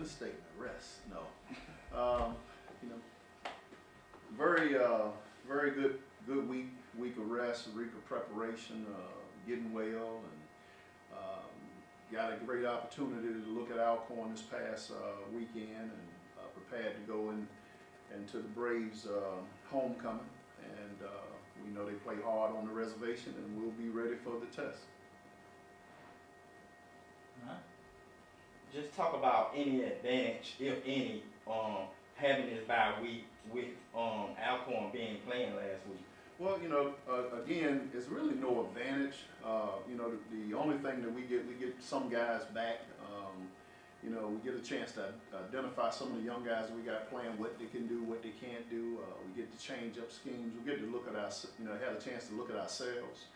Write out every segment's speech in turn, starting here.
statement. Rest. No. You know, very very good week of rest, a week of preparation, getting well, and got a great opportunity to look at Alcorn this past weekend, and prepared to go into the Braves homecoming, and we know they play hard on the reservation, and we'll be ready for the test. All right. Just talk about any advantage, if any, having this bye week with Alcorn being playing last week. Well, you know, again, it's really no advantage. You know, the only thing that we get some guys back. You know, we get a chance to identify some of the young guys we got playing, what they can do, what they can't do. We get to change up schemes. We get to look at our, you know, had a chance to look at ourselves.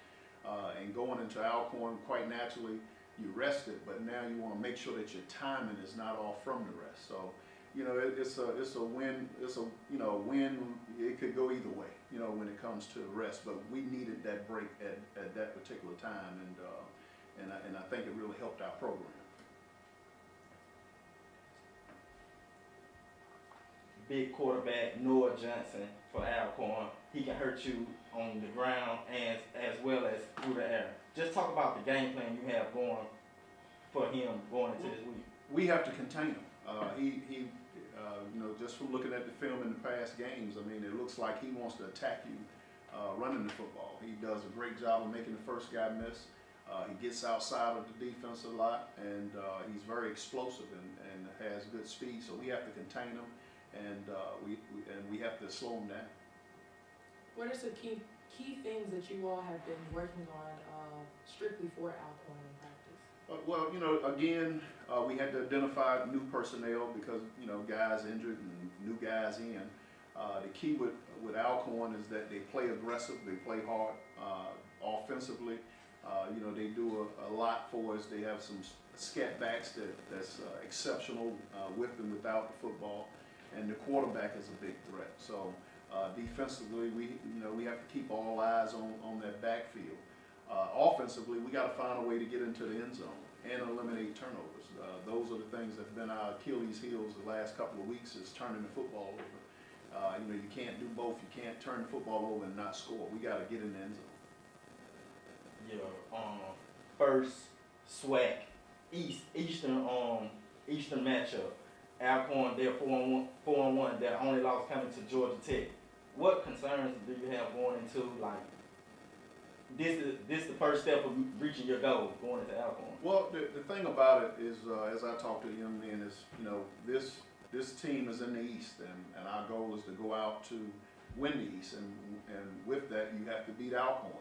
And going into Alcorn, quite naturally, you rested, but now you want to make sure that your timing is not off from the rest. So, you know, it's a win. It's a, you know, win. It could go either way, you know, when it comes to the rest. But we needed that break at that particular time, and I think it really helped our program. Big quarterback Noah Johnson for Alcorn. He can hurt you on the ground as well as through the air. Just talk about the game plan you have going for him going into this week. We have to contain him. You know, just from looking at the film in the past games, I mean, it looks like he wants to attack you running the football. He does a great job of making the first guy miss. He gets outside of the defense a lot, and he's very explosive and has good speed. So we have to contain him, and we have to slow him down. What are some key things that you all have been working on strictly for Alcorn in practice? Well, you know, again, we had to identify new personnel because, you know, guys injured and new guys in. The key with Alcorn is that they play aggressive, they play hard offensively. You know, they do a lot for us. They have some scat backs that's exceptional with and without the football, and the quarterback is a big threat. So defensively, we have to keep all eyes on that backfield. Offensively, we got to find a way to get into the end zone and eliminate turnovers. Those are the things that have been our Achilles heels the last couple of weeks, is turning the football over. You know, you can't do both. You can't turn the football over and not score. We got to get in the end zone. Yeah, first SWAC Eastern matchup. Alcorn, they're 4-1. Their only loss coming to Georgia Tech. What concerns do you have going into, like, this the first step of reaching your goal going into Alcorn? Well, the thing about it is, as I talk to the young men, is, you know, this team is in the East, and our goal is to go out to win the East, and with that you have to beat Alcorn.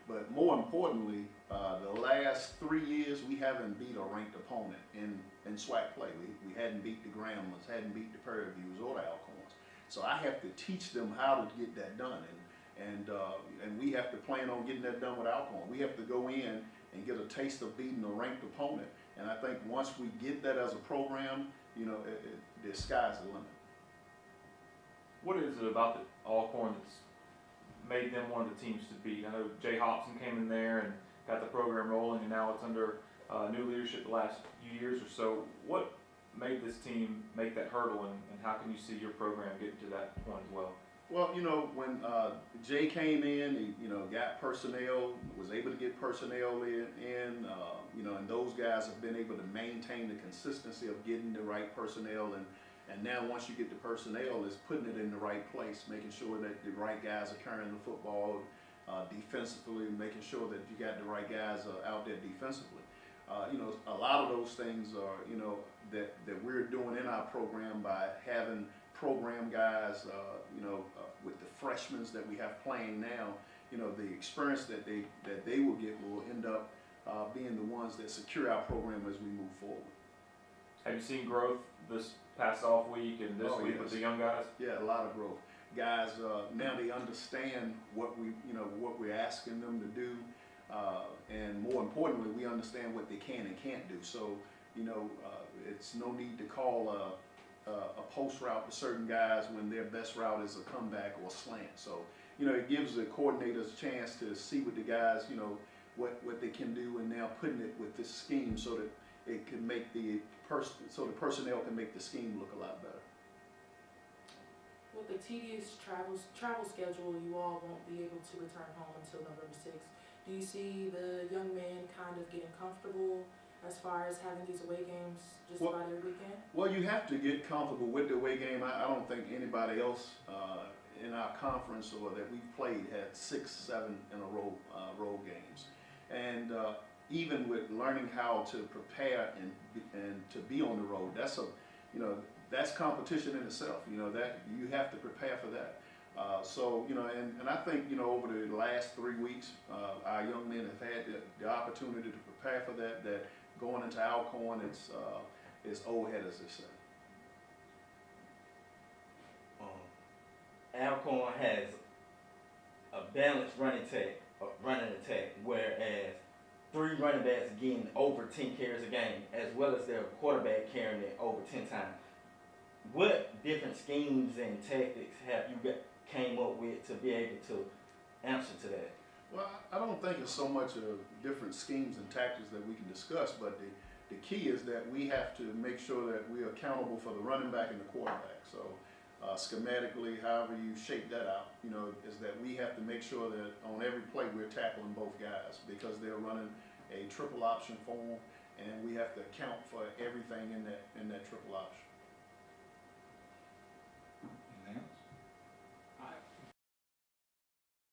But more importantly, the last 3 years we haven't beat a ranked opponent in SWAC play. We hadn't beat the Grambling, hadn't beat the Prairie Views or the Alcorns. So I have to teach them how to get that done, and we have to plan on getting that done with Alcorn. We have to go in and get a taste of beating a ranked opponent, and I think once we get that as a program, you know, the sky's the limit. What is it about the Alcorn that's made them one of the teams to beat? I know Jay Hobson came in there and got the program rolling, and now it's under new leadership the last few years or so. What made this team make that hurdle, and how can you see your program getting to that point as well? Well, you know, when Jay came in, he, you know, got personnel, was able to get personnel in, you know, and those guys have been able to maintain the consistency of getting the right personnel, and now once you get the personnel, it's putting it in the right place, making sure that the right guys are carrying the football defensively, making sure that you got the right guys out there defensively. You know, a lot of those things are, you know, that we're doing in our program by having program guys, you know, with the freshmen that we have playing now. You know, the experience that they will get will end up being the ones that secure our program as we move forward. Have you seen growth this past off week and this week with the young guys? Yeah, a lot of growth. Guys, now they understand what we're asking them to do, and more importantly, we understand what they can and can't do. So, you know, it's no need to call a post route to certain guys when their best route is a comeback or a slant. So, you know, it gives the coordinators a chance to see what the guys, you know, what they can do, and now putting it with this scheme so that it can make the personnel can make the scheme look a lot better. With the tedious travel schedule, you all won't be able to return home until November 6th. Do you see the young men kind of getting comfortable as far as having these away games just about every weekend? Well, you have to get comfortable with the away game. I don't think anybody else in our conference or that we've played had 6, 7 in a row road games, and even with learning how to prepare and to be on the road, that's competition in itself. That you have to prepare for that. So and I think over the last 3 weeks, our young men have had the opportunity to prepare for that. That going into Alcorn, it's old head, as they say. Alcorn has a balanced running attack, whereas 3 running backs getting over 10 carries a game, as well as their quarterback carrying it over 10 times. What different schemes and tactics have you came up with to be able to answer to that? Well, I don't think it's so much of different schemes and tactics that we can discuss, but the key is that we have to make sure that we're accountable for the running back and the quarterback. So schematically, however you shape that out, is that we have to make sure that on every play we're tackling both guys, because they're running a triple option form, and we have to account for everything in that triple option.